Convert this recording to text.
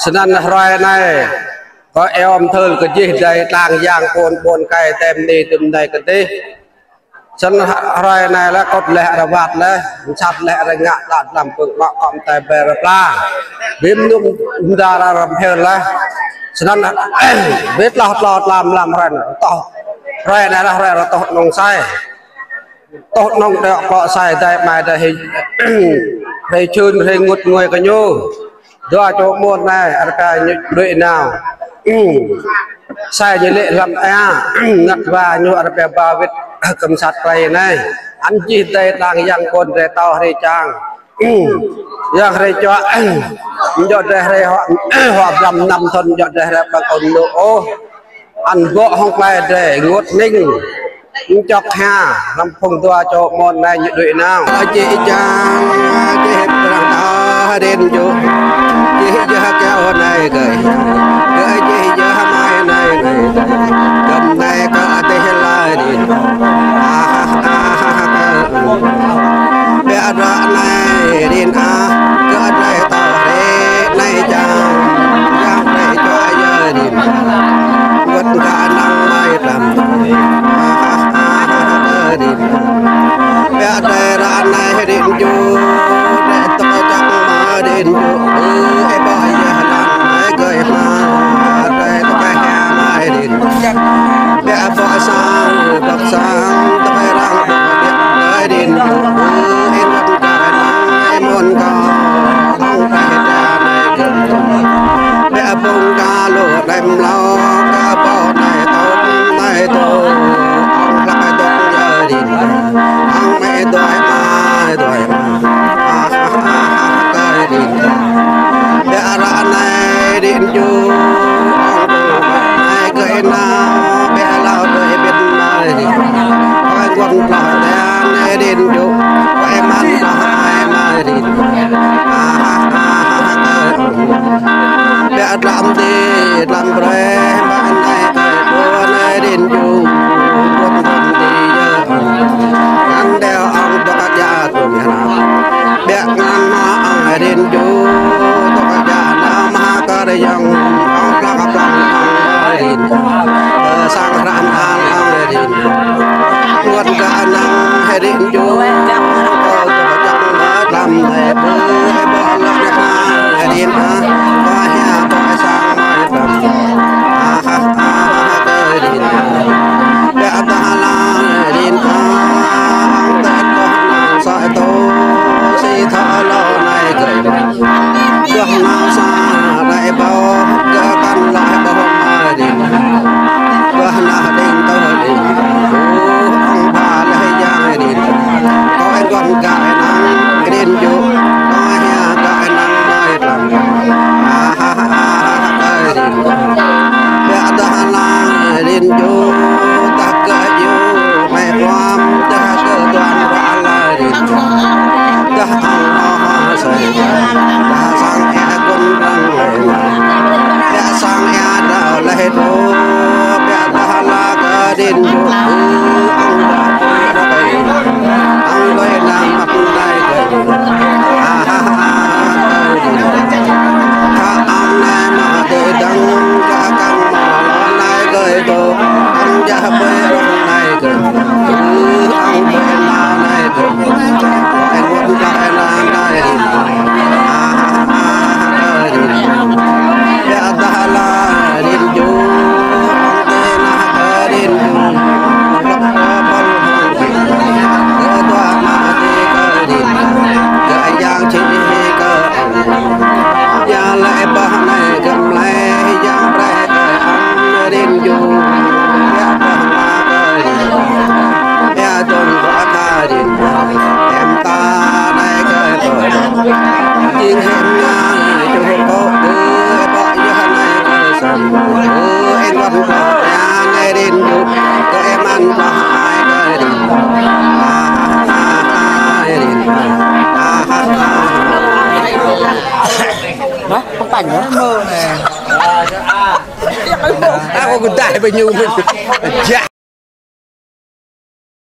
ฉะนั้นรอยในก็เออมเทินก็ยิ่งใจต่างอย่างโกนไก่เต็มดีเต็มใดกันดิฉันรอยในแล้วก็แหละระบาดแล้วชัดแหละระงะตัดลำปึกมาอมแต่เบรปลาบิมนุ่มดารารำเพลินแล้วฉะนั้นเวทหลอดลำรันต่อรอยในแล้วรอยเราต่อนงไส้ต่อนงเดาะเกาะไส้ได้มาได้ให้ชื่นให้งดงวยกันอยู่ด้วยโจมดnày ở cái đội nào sai như lệ làm ngặt và như ở cái ba vết cầm sạt cây này anh chỉ đây đang giang con để tao để trang giang để cho để họ làm năm thân cho để bằng ổn độ anh vợ không phải để ngốt ninh chọc ha làm phong toa cho môn này như đội nào chị trang cái ta đến chỗ chị giờ kéo này gửi chị giờ mai này cầm này có thể lại đi bé ra này đi có này tao này chàng này cho giờ đi quất cả năm mai làm đi bé đây ra này đi chú để tôi chẳng mà đi chú ai bao giờ làm ai cười mà đây tôi phải nghe mai đi bé bỏ sang tôi phải làm để đi chú em vẫn cả năm em muốn có không phải ra này bé bông ca lụa đem lo ca bao này tôi ông lại tôi giờ đi ông mẹ tôi mai tôi cái đi bé ra này đi chú ông mai cái nào bé lao đời bên này đi coi quân lại đen đi chú coi mắt lại mai đi bé làm đi làm bể bên này cái bữa này đi chú quân đi giờ ngăn đeo ông cho các gia tụi nhà bé ngăn mà đi chú cho các gia nào mà có đây dòng ông là các bạn đi sang ran ông đi quân cả năng hay đi chú có chẳng làm để bỏ lỡ hay đi mà qua nhà qua sang mai làm đi chu ya con ma cơ ya don qua ta điện em ta đây cái tôi chính em nga chu cô đưa bỏ như thế này cơ sầm em vẫn ya này điện chu cơ em ăn cho hai cái điện đó không cảnh nữa mơ nè. Aku gede banyu.